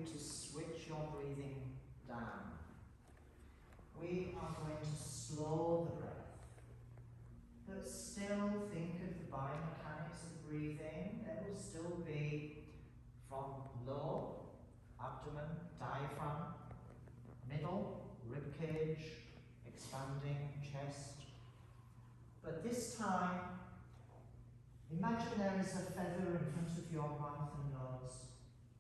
to switch your breathing down. We are going to slow the breath, but still think of the biomechanics of breathing. There will still be from low, abdomen, diaphragm, middle, rib cage, expanding, chest. But this time, imagine there is a feather in front of your mouth and nose.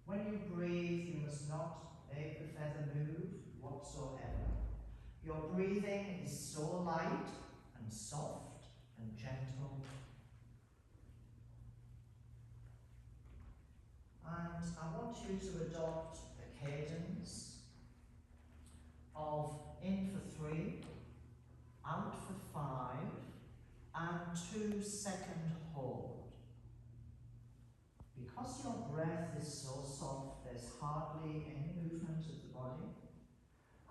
When you breathe, you must not make the feather move whatsoever. Your breathing is so light and soft and gentle. And I want you to adopt a cadence of in for 3, out for 5, and 2 second hold. Because your breath is so soft, there's hardly any movement of the body.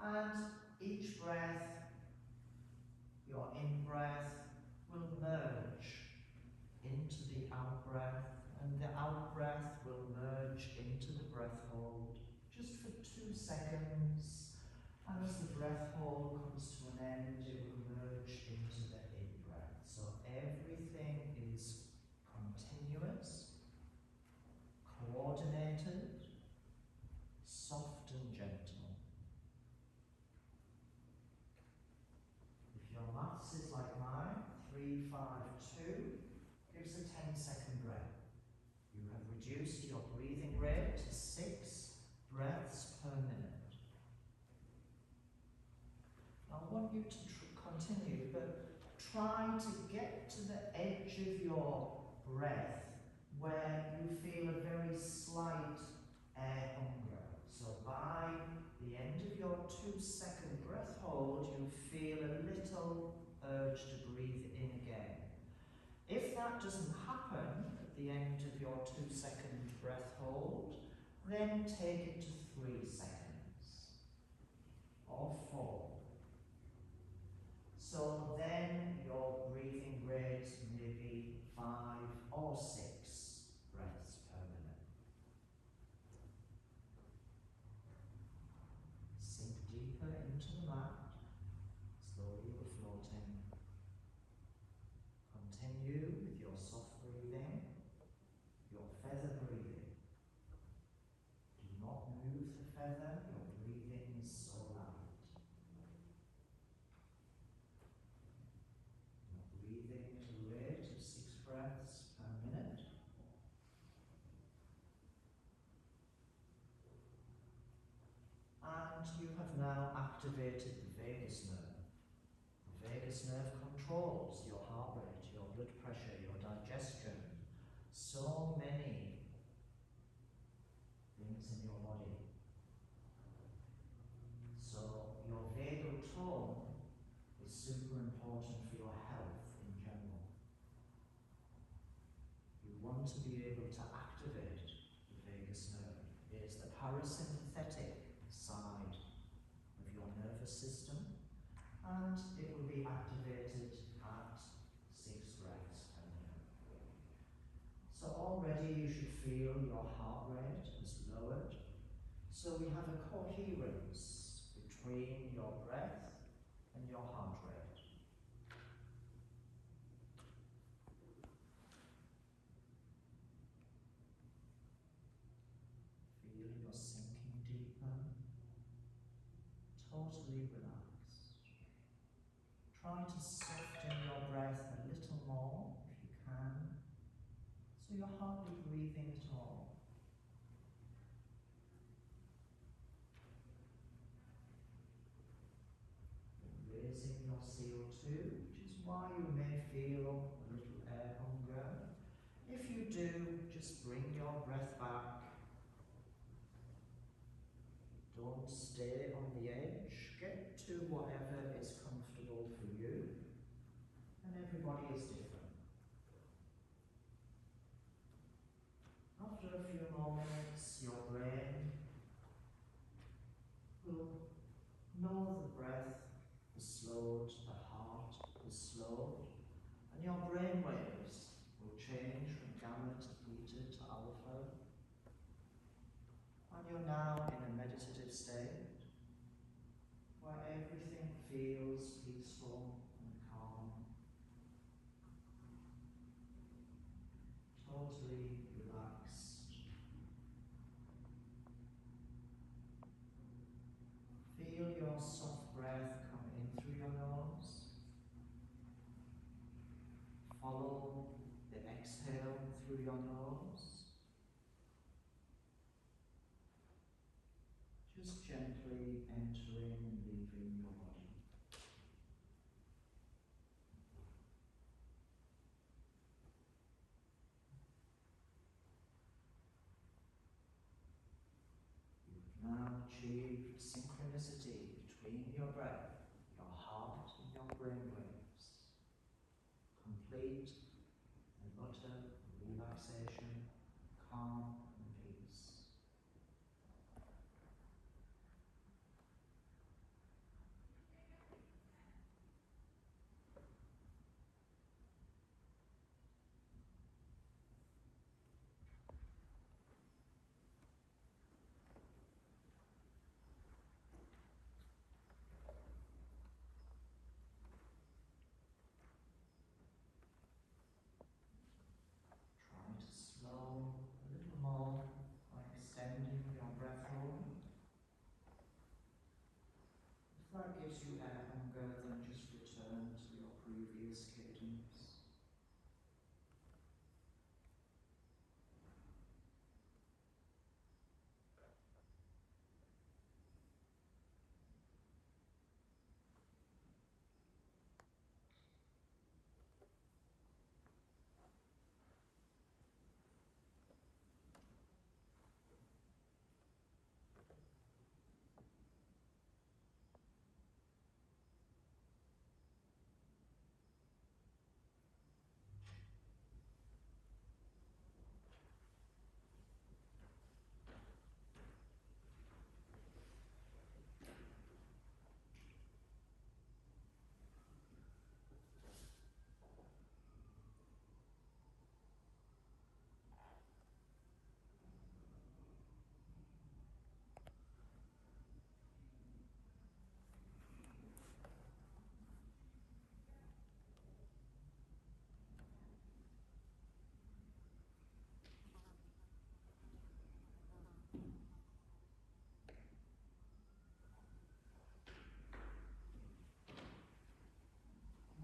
And each breath, your in-breath, will merge into the out-breath, and the out-breath will merge into the breath hold, just for 2 seconds. And as the breath hold comes to an end, it will merge into the in-breath. So everything is continuous, coordinated, soft and gentle. If your maths is like mine, 3, 5, 2 gives a 10-second breath. You have reduced your breathing rate to 6 breaths per minute. I want you to continue, but try to get to the edge of your breath where you feel a very slight air hunger. So by the end of your 2-second breath hold, you feel a little urge to breathe in again. If that doesn't happen at the end of your 2-second breath hold, then take it to 3 seconds or 4. So then your breathing rate may be 5 or 6 breaths per minute. Sink deeper into the mat. Slowly you're floating. Continue with your soft breathing, your feather breathing. Do not move the feather, your breathing is so light. You're breathing at a rate of 6 breaths per minute. And you have now activated the vagus nerve. The vagus nerve controls your heart rate, your blood pressure, your digestion, so many things in your body. So your vagal tone is super important for your health in general. You want to be able to activate the vagus nerve. It is the parasympathetic side of your nervous system, and it will be activated at 6 breaths per minute. So already you should feel your heart rate has lowered. So we have a coherence between your breath and your heart rate. Feel you're sinking deeper, totally relaxed. Try to soften your breath a little more if you can, so you're hardly breathing at all. You're raising your CO2, which is why you may feel a little air hunger. If you do, just bring your breath back. Don't stay on the edge. Get to whatever is comfortable for you. And everybody is different. After a few moments, your brain will know the breath is slowed, the heart is slowed, and your brain waves will change from gamma to beta to alpha. And you're now in a meditative state where everything feels peaceful and calm, totally relaxed. Feel your soft breath come in through your nose. Follow the exhale through your nose. Just gently entering and leaving your body. You've now achieved synchronicity between your breath, your heart and your brain waves. Complete and utter relaxation, calm and peace. Try to slow a little more by extending your breath hold. If that gives you air hunger, then just return to your previous cadence.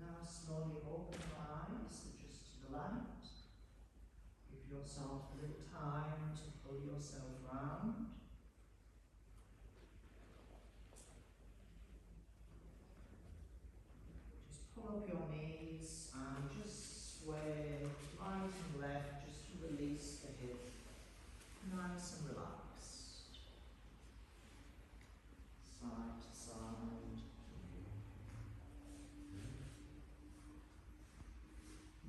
Now slowly open your eyes just to the light. Give yourself a little time to pull yourself round. Just pull up your knees and just sway right and left just to release the hip. Nice and relaxed. Side to side.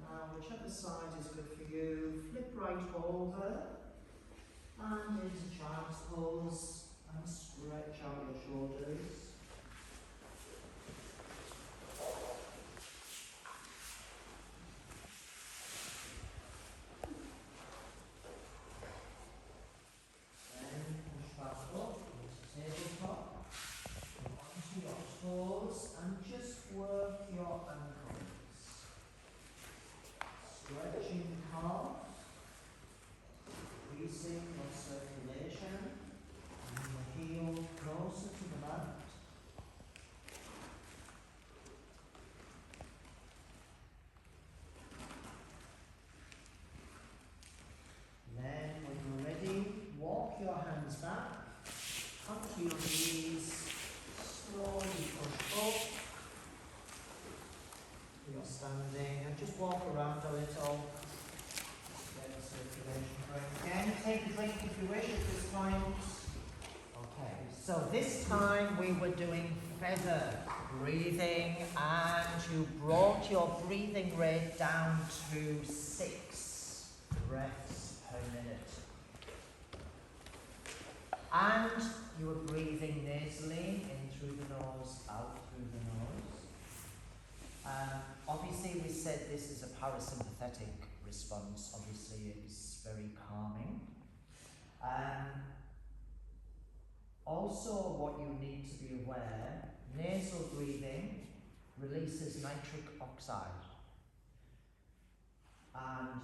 Now, whichever side is good for you, flip right over and into child's pose and stretch out your shoulders. Then push back up into tabletop, onto your toes and just work your ankles. Stretching calf, increasing your circulation, and the heel closer to the mat. Then, when you're ready, walk your hands back, onto your knees, slowly push up. You're standing and just walk around a little. Get the circulation going again. Take a drink if you wish at this point. Okay, so this time we were doing feather breathing and you brought your breathing rate down to 6 breaths per minute. And you were breathing nasally in through the nose, out through the nose. Obviously, we said this is a parasympathetic response. Obviously, it's very calming. also what you need to be aware, nasal breathing releases nitric oxide, and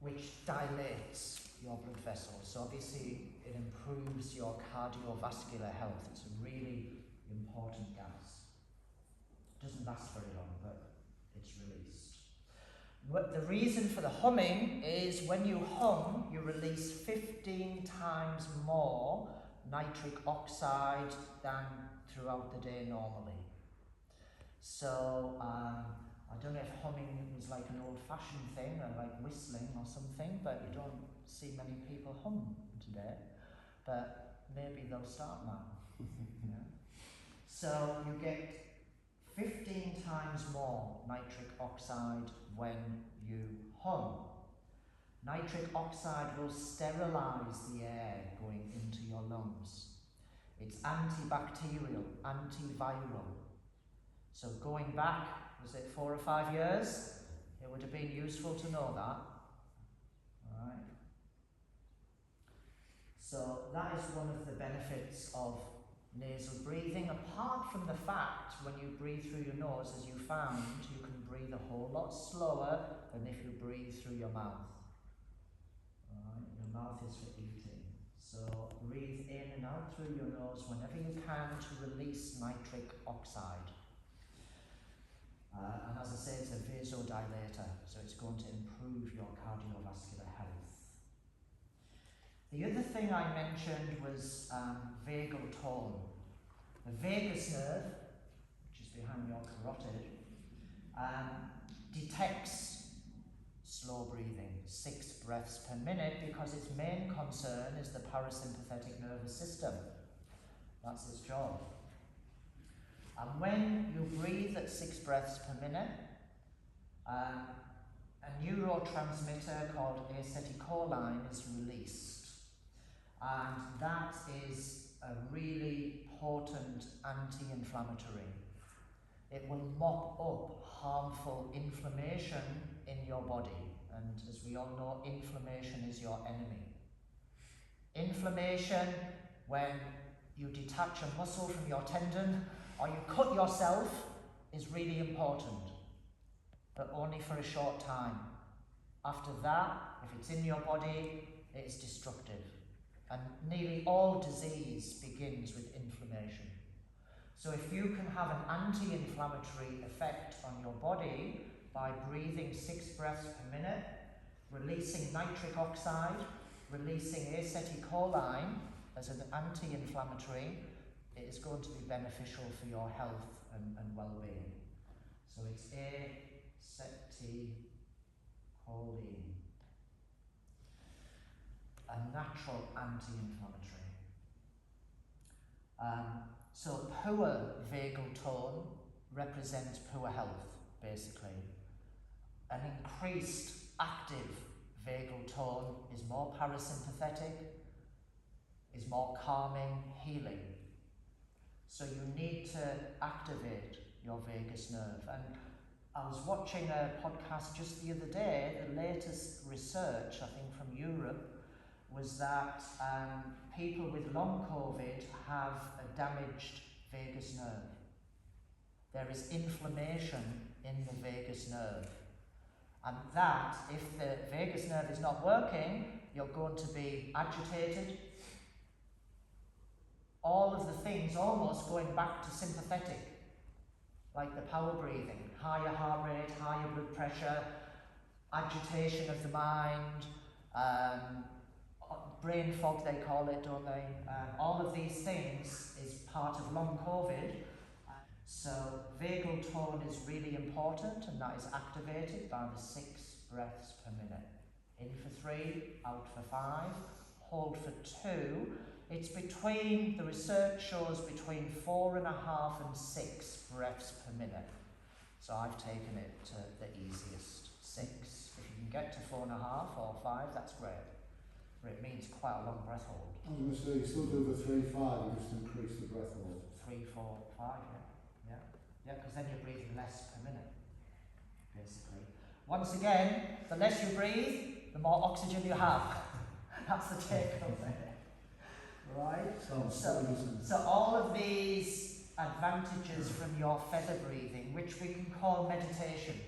which dilates your blood vessels. So obviously it improves your cardiovascular health. It's a really important gas. Doesn't last very long, but it's released. The reason for the humming is when you hum, you release 15 times more nitric oxide than throughout the day normally. So I don't know if humming was like an old-fashioned thing, or like whistling or something, but you don't see many people hum today. But maybe they'll start now. Yeah. So you get 15 times more nitric oxide when you hum. Nitric oxide will sterilize the air going into your lungs. It's antibacterial, antiviral. So going back, was it 4 or 5 years? It would have been useful to know that. Alright. So that is one of the benefits of nasal breathing, apart from the fact when you breathe through your nose, as you found, you can breathe a whole lot slower than if you breathe through your mouth. Alright, your mouth is for eating. So breathe in and out through your nose whenever you can to release nitric oxide. And as I say, it's a vasodilator, so it's going to improve your cardiovascular health. The other thing I mentioned was vagal tone. The vagus nerve, which is behind your carotid, detects slow breathing, 6 breaths per minute, because its main concern is the parasympathetic nervous system. That's its job. And when you breathe at 6 breaths per minute, a neurotransmitter called acetylcholine is released. And that is a really potent anti-inflammatory. It will mop up harmful inflammation in your body. And as we all know, inflammation is your enemy. Inflammation, when you detach a muscle from your tendon, or you cut yourself, is really important, but only for a short time. After that, if it's in your body, it is destructive. And nearly all disease begins with inflammation. So if you can have an anti-inflammatory effect on your body by breathing 6 breaths per minute, releasing nitric oxide, releasing acetylcholine as an anti-inflammatory, it is going to be beneficial for your health and well-being. So it's acetylcholine, a natural anti-inflammatory. So poor vagal tone represents poor health, basically. An increased active vagal tone is more parasympathetic, is more calming, healing. So you need to activate your vagus nerve. And I was watching a podcast just the other day. The latest research, I think from Europe, was that people with long COVID have a damaged vagus nerve. There is inflammation in the vagus nerve. And that, if the vagus nerve is not working, you're going to be agitated. All of the things almost going back to sympathetic, like the power breathing, higher heart rate, higher blood pressure, agitation of the mind, brain fog they call it, don't they? All of these things is part of long COVID. So vagal tone is really important, and that is activated by the 6 breaths per minute. In for 3, out for 5, hold for 2. It's between, the research shows between 4.5 and 6 breaths per minute. So I've taken it to the easiest, 6. If you can get to 4.5 or 5, that's great. But it means quite a long breath hold. I was going to say, you still do the 3-5, you just increase the breath hold. 3, 4, 5, yeah. Yeah, because then you're breathing less per minute, basically. Once again, the less you breathe, the more oxygen you have. That's the take home there. right? Sounds So, doesn't it? so all of these advantages from your feather breathing, which we can call meditation,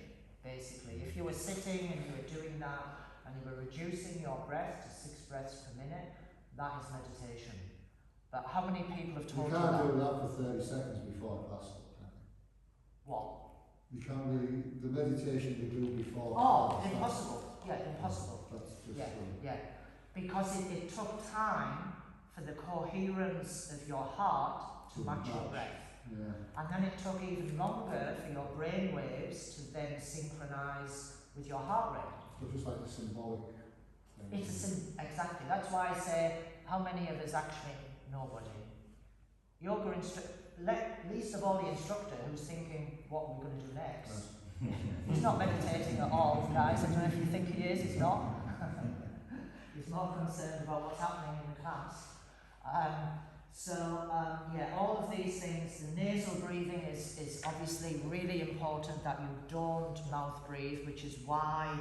basically. If you were sitting and you were doing that and you were reducing your breath to 6 breaths per minute, that is meditation. But how many people have You told you can't that? do that for 30 seconds before class. What? You can't really, the meditation you do before Oh, class, impossible. Yeah, impossible. That's just Yeah, yeah. Because it took time for the coherence of your heart to match your breath. Yeah. And then it took even longer for your brain waves to then synchronise with your heart rate. So just like a symbolic thing. Exactly. That's why I say, how many of us actually? Nobody. Yoga least of all the instructor who's thinking, what are we going to do next? He's not meditating at all, guys. I don't know if you think he is, he's not. He's more concerned about what's happening in the class. Yeah, all of these things, the nasal breathing is obviously really important that you don't mouth breathe, which is why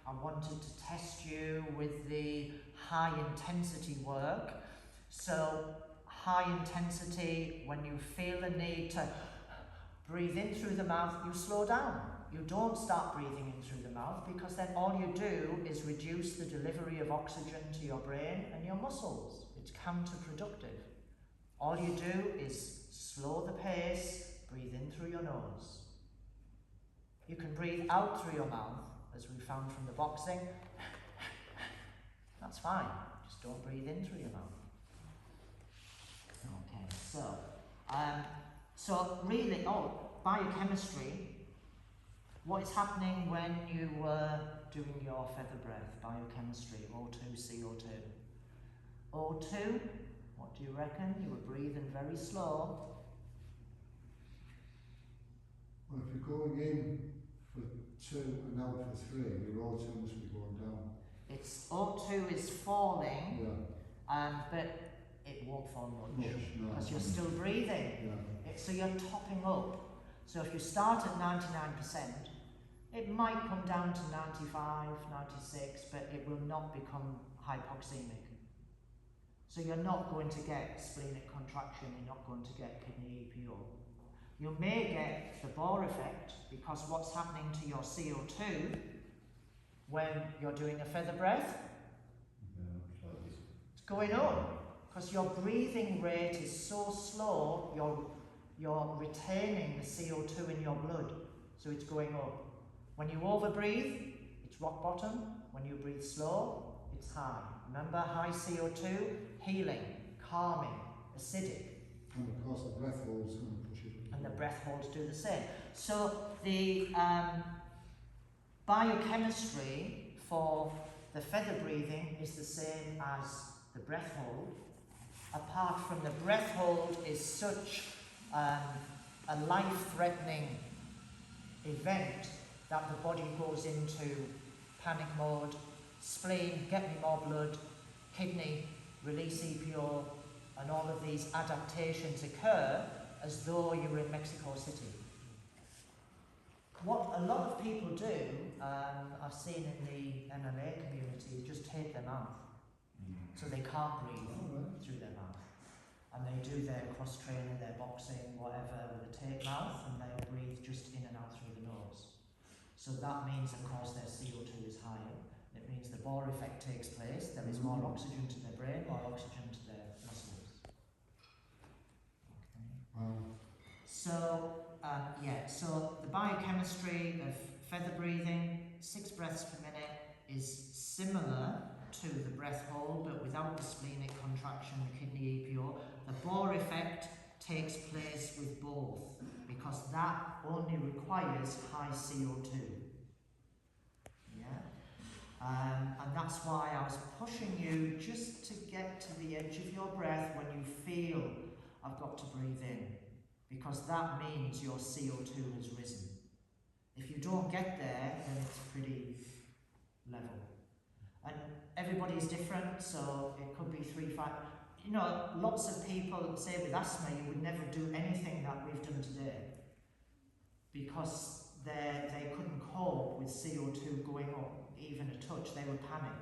I wanted to test you with the high intensity work. So, high intensity, when you feel the need to breathe in through the mouth, you slow down. You don't start breathing in through the mouth, because then all you do is reduce the delivery of oxygen to your brain and your muscles. It's counterproductive. All you do is slow the pace, breathe in through your nose. You can breathe out through your mouth, as we found from the boxing. That's fine, just don't breathe in through your mouth. Okay, so really, biochemistry, what is happening when you were doing your feather breath? Biochemistry, O2, CO2. O2, what do you reckon? You were breathing very slow. Well, if you're going in for 2 and out for 3, your O2 must be going down. It's O2 is falling, yeah. But it won't fall much, no. because you're still breathing. Yeah. So you're topping up. So if you start at 99%, it might come down to 95, 96, but it will not become hypoxemic. So you're not going to get splenic contraction, you're not going to get kidney EPO. You may get the Bohr effect, because what's happening to your CO2 when you're doing a feather breath? It's going up, because your breathing rate is so slow, you're retaining the CO2 in your blood, so it's going up. When you overbreathe, it's rock bottom. When you breathe slow, it's high. Remember, high CO2, healing, calming, acidic. And of course the breath holds going to push it. And the breath holds do the same. So the biochemistry for the feather breathing is the same as the breath hold. Apart from the breath hold is such a life-threatening event that the body goes into panic mode, spleen, get me more blood, kidney, release EPO, and all of these adaptations occur as though you were in Mexico City. What a lot of people do, I've seen in the MMA community, is just tape their mouth. So they can't breathe through their mouth. And they do their cross-training, their boxing, whatever, with a tape mouth, and they'll breathe just in and out through the nose. So that means, of course, their CO2 is higher. It means the Bohr effect takes place. There is more oxygen to their brain, more oxygen to their muscles. Okay. So the biochemistry of feather breathing, 6 breaths per minute, is similar to the breath hold, but without the splenic contraction, the kidney EPO. The Bohr effect takes place with both, because that only requires high CO2. Yeah? And that's why I was pushing you just to get to the edge of your breath when you feel I've got to breathe in, because that means your CO2 has risen. If you don't get there, then it's pretty level. And everybody's different, so it could be 3, 5. You know, lots of people say with asthma you would never do anything that we've done today, because they couldn't cope with CO2 going up even a touch. They would panic.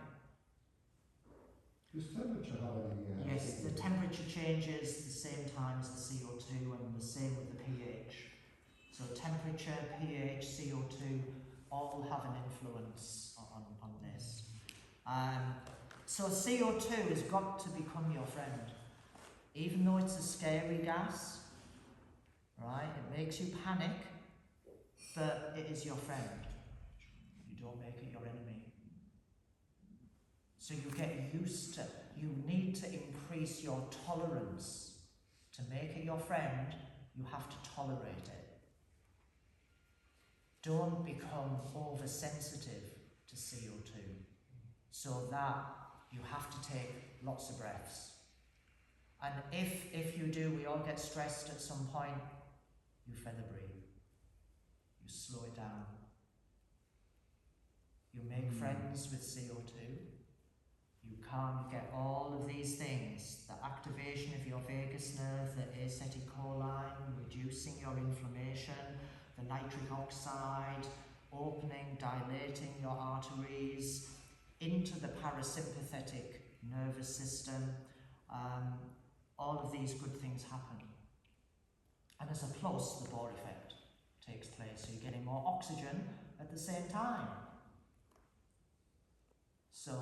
Does temperature have any? Yes, the temperature changes the same time as the CO2 and the same with the pH. So temperature, pH, CO2 all have an influence on this. So CO2 has got to become your friend. Even though it's a scary gas, right? It makes you panic, but it is your friend. You don't make it your enemy. So you get used to, you need to increase your tolerance. To make it your friend, you have to tolerate it. Don't become oversensitive to CO2, so that you have to take lots of breaths. And if you do, we all get stressed at some point, you feather breathe. You slow it down. You make friends with CO2. You can't get all of these things, the activation of your vagus nerve, the acetylcholine, reducing your inflammation, the nitric oxide, opening, dilating your arteries into the parasympathetic nervous system. All of these good things happen. And as a plus, the Bohr effect takes place. So you're getting more oxygen at the same time. So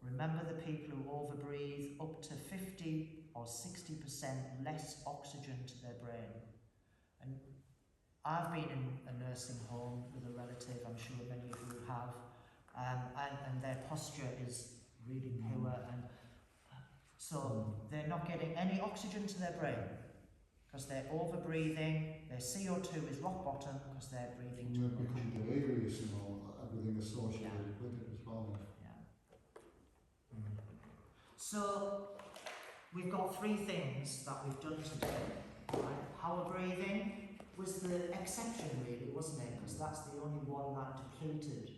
remember the people who overbreathe, up to 50 or 60% less oxygen to their brain. And I've been in a nursing home with a relative, I'm sure many of you have, and their posture is really poor, and so they're not getting any oxygen to their brain because they're overbreathing. Their CO2 is rock bottom because they're breathing too much. Become delirious and all, everything associated with it as well. So we've got three things that we've done today. Right? Power breathing was the exception really, wasn't it? Because that's the only one that depleted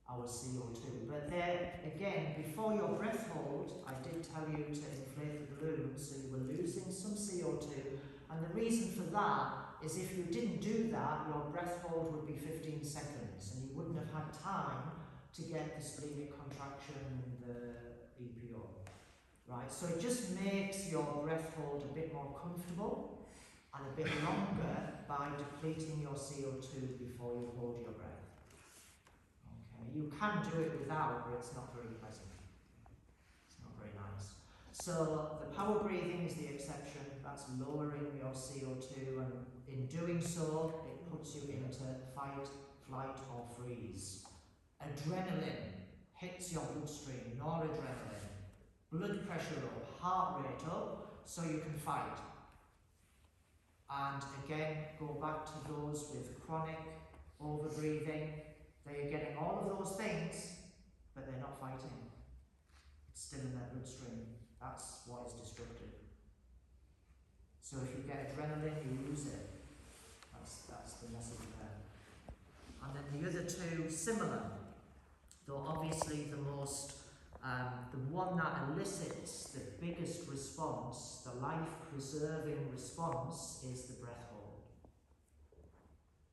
our CO2. But there, again, before your breath hold, I did tell you to inflate the balloon, so you were losing some CO2. And the reason for that is if you didn't do that, your breath hold would be 15 seconds, and you wouldn't have had time to get the splenic contraction and the EPO. Right, so it just makes your breath hold a bit more comfortable and a bit longer by depleting your CO2 before you hold your breath. Okay, you can do it without, but it's not very pleasant. It's not very nice. So the power breathing is the exception. That's lowering your CO2, and in doing so, it puts you into fight, flight, or freeze. Adrenaline hits your bloodstream, noradrenaline. Blood pressure up, heart rate up, so you can fight. And again, go back to those with chronic overbreathing. They're getting all of those things, but they're not fighting. It's still in their bloodstream. That's what is destructive. So if you get adrenaline, you lose it. That's the message there. And then the other two, similar, though obviously the one that elicits the biggest response, the life-preserving response, is the breath hold.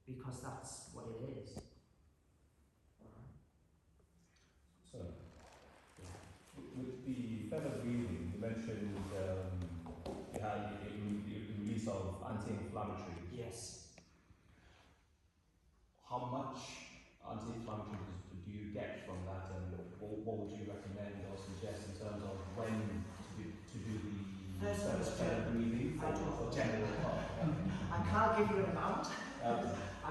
Because that's what it is. So, with the feather breathing, you mentioned you had the release of anti-inflammatories. Yes. How much anti-inflammatories do you get from that, and what would you recommend or suggest in terms of when to do the feather breathing for general health? I can't give you an amount. I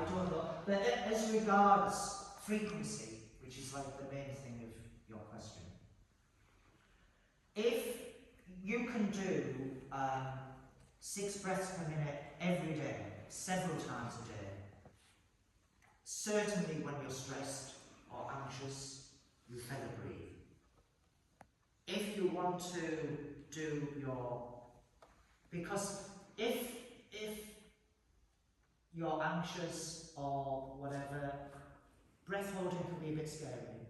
don't know. But as regards frequency, which is like the main thing of your question, if you can do 6 breaths per minute every day, several times a day, certainly when you're stressed or anxious, you feather breathe. If you want to do because if you're anxious or whatever, breath holding can be a bit scary.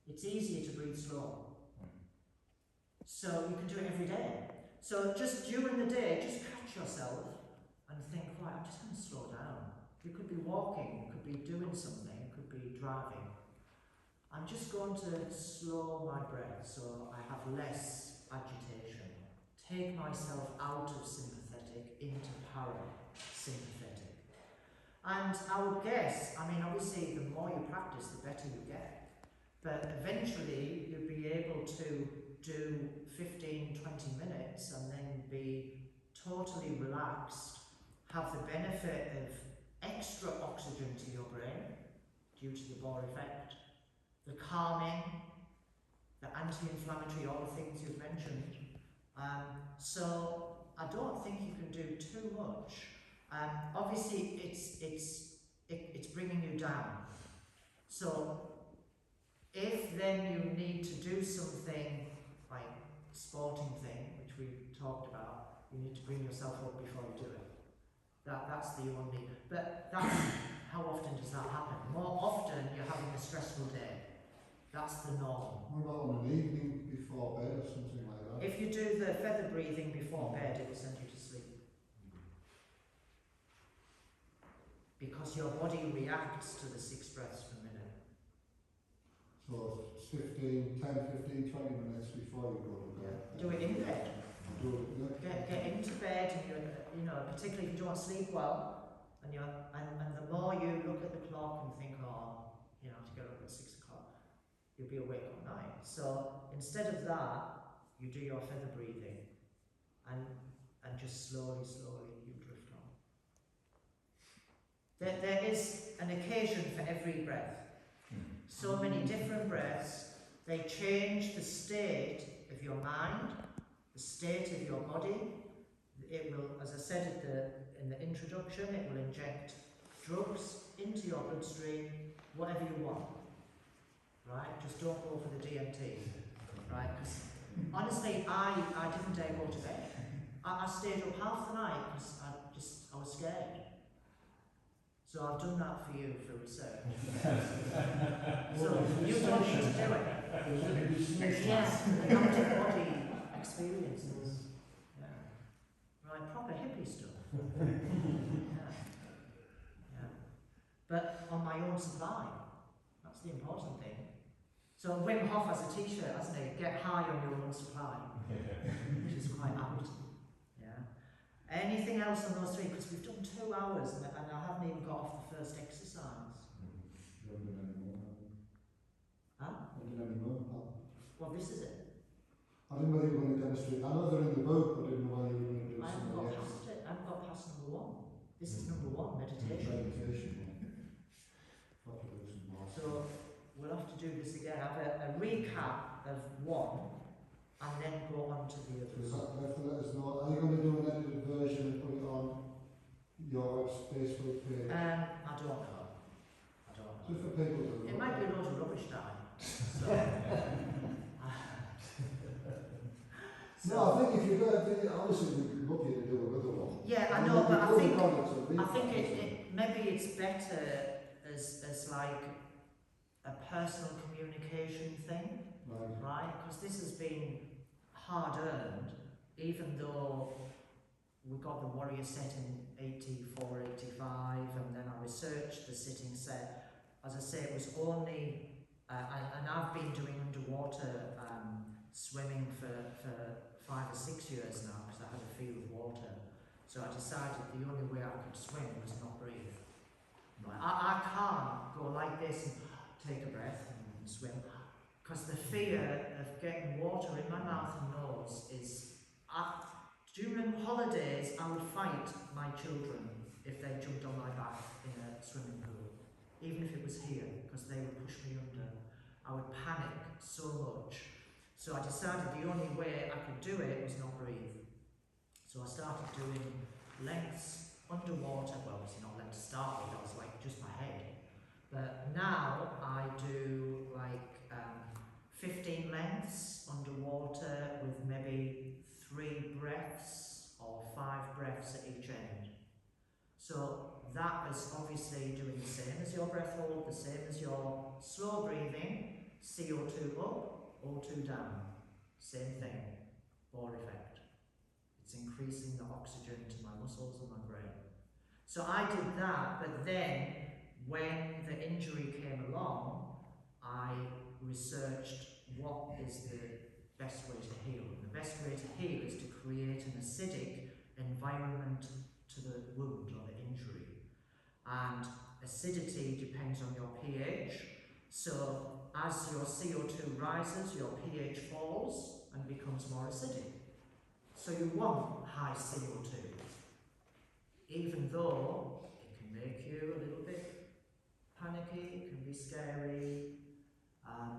It's easier to breathe slow. So you can do it every day. So just during the day, just catch yourself and think, right, I'm just going to slow down. You could be walking, you could be doing something, you could be driving. I'm just going to slow my breath so I have less take myself out of sympathetic into parasympathetic. And I would guess, I mean, obviously the more you practice, the better you get. But eventually you'll be able to do 15, 20 minutes and then be totally relaxed, have the benefit of extra oxygen to your brain due to the Bohr effect, the calming, the anti-inflammatory, all the things you've mentioned. So I don't think you can do too much. Obviously, it's bringing you down. So if then you need to do something like sporting thing, which we talked about, you need to bring yourself up before you do it. That's the only. But that's how often does that happen? More often, you're having a stressful day. That's the norm. What about on an evening before bed or something like that? If you do the feather breathing before bed, it will send you to sleep. Because your body reacts to the 6 breaths per minute. So 10, 15, 20 minutes before you go to bed. Do it in bed. Get into bed, and you know, particularly if you don't sleep well, and the more you look at the clock and think, oh, you know, I have to get up at 6 o'clock, you'll be awake all night. So instead of that, you do your feather breathing, and just slowly you drift on. There is an occasion for every breath. So many different breaths. They change the state of your mind, the state of your body. It will, as I said in the introduction, it will inject drugs into your bloodstream, whatever you want. Right? Just don't go for the DMT. Right? Because honestly, I didn't dare go to bed. I stayed up half the night because I was scared. So I've done that for you for research. So you don't need to do it. Yeah, the out-of-body experiences. Yeah. Right, proper hippie stuff. Yeah. But on my own supply. That's the important thing. So Wim Hof has a t-shirt, hasn't he? Get high on your own supply. Which is quite apt. Yeah. Anything else on those 3? Because we've done 2 hours and I haven't even got off the first exercise. You haven't done any more, have you? Huh? Haven't done any more, pal. Well, this is it. I didn't know you were going to demonstrate. I know they're in the book, but I didn't know why you were going to do I haven't something got else. past it. I haven't got past number 1. This is number 1, meditation. Meditation. Have to do some more. So we'll have to do this again. Have a recap of 1 and then go on to the others. So you have to let us know. Are you going to do an edited version and put it on your Facebook page? I don't know. Just for people to It might be a load of rubbish time. So, no, I think if you're going to, obviously we'd love you to do another one. yeah, I know, but I think maybe it's better as like a personal communication thing, right? Because this has been hard earned, even though we got the Warrior set in 84, 85, and then I researched the sitting set. As I say, it was only, and I've been doing underwater swimming for 5 or 6 years now because I had a fear of water. So I decided the only way I could swim was not breathe. Right. I can't go like this and take a breath and swim because the fear of getting water in my mouth and nose is. During holidays, I would fight my children if they jumped on my back in a swimming pool, even if it was here, because they would push me under. I would panic so much. So I decided the only way I could do it was not breathe. So I started doing lengths underwater. Well, it's not length to start with, that was like just my head. But now I do like 15 lengths underwater with maybe 3 breaths or 5 breaths at each end. So that is obviously doing the same as your breath hold, the same as your slow breathing, CO2 up, O2 down. Same thing, Bohr effect. It's increasing the oxygen to my muscles and my brain. So I did that, but then when the injury came along, I researched what is the best way to heal. And the best way to heal is to create an acidic environment to the wound or the injury. And acidity depends on your pH. So as your CO2 rises, your pH falls and becomes more acidic. So you want high CO2, even though it can make you a little bit panicky, it can be scary.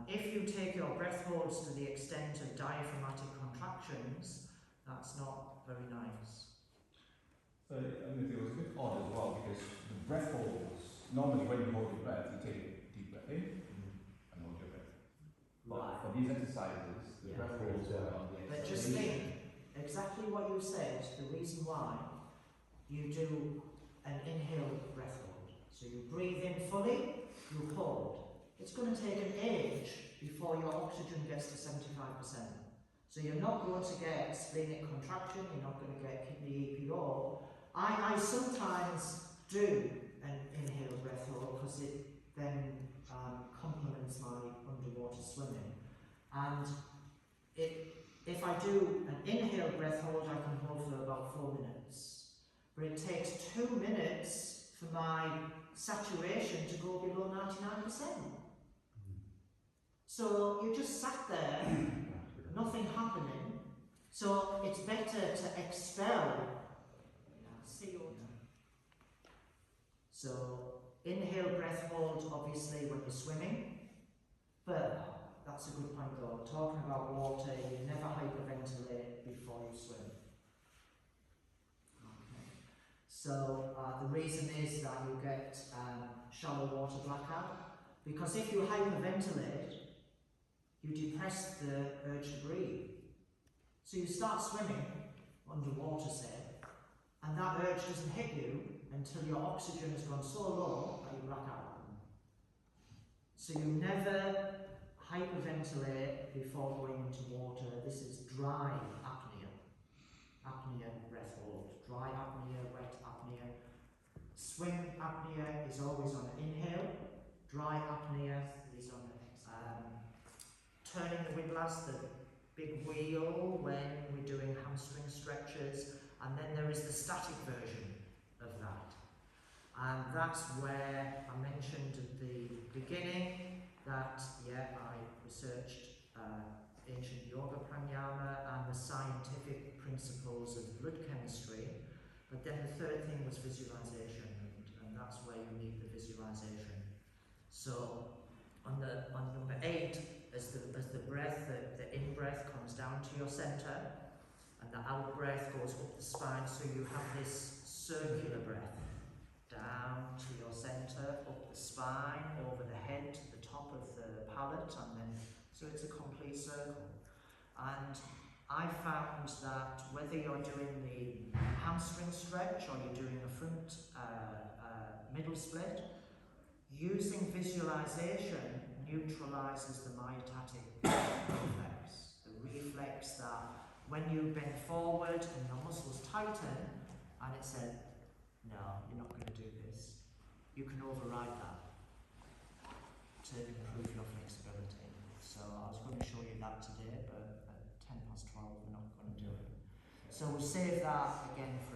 If you take your breath holds to the extent of diaphragmatic contractions, that's not very nice. So I mean, it was a bit odd as well because the breath holds, normally when you hold your breath, you take a deep breath in and hold your breath. But for these exercises, the breath holds are on the But just think, exactly what you said, the reason why you do an inhale breath hold. So you breathe in fully, you hold. It's going to take an age before your oxygen gets to 75%. So you're not going to get splenic contraction, you're not going to get kidney EPO. I sometimes do an inhale breath hold because it then complements my underwater swimming. And if I do an inhale breath hold, I can hold for about 4 minutes. But it takes 2 minutes for my saturation to go below 99%. So you just sat there, nothing happening. So it's better to expel CO2. So inhale breath hold, obviously, when you're swimming. But that's a good point though. Talking about water, you never hyperventilate before you swim. Okay. So the reason is that you get shallow water blackout, because if you hyperventilate, you depress the urge to breathe. So you start swimming underwater, say, and that urge doesn't hit you until your oxygen has gone so low that you black out. So you never hyperventilate before going into water. This is dry apnea. Apnea, breath hold. Dry apnea, wet apnea. Swim apnea is always on an inhale. Dry apnea is on turning the windlass, the big wheel when we're doing hamstring stretches, and then there is the static version of that. And that's where I mentioned at the beginning that, I researched ancient yoga pranayama and the scientific principles of blood chemistry, but then the third thing was visualization, and that's where you need the visualization. So on number 8, as the breath, the in-breath comes down to your centre, and the out-breath goes up the spine, so you have this circular breath down to your centre, up the spine, over the head to the top of the palate, and then, so it's a complete circle. And I found that whether you're doing the hamstring stretch or you're doing a front middle split, using visualization neutralizes the myotatic reflex. The reflex that when you bend forward and your muscles tighten, and it said, no, you're not going to do this, you can override that to improve your flexibility. So I was going to show you that today, but at 12:10 we're not going to do it. So we'll save that again for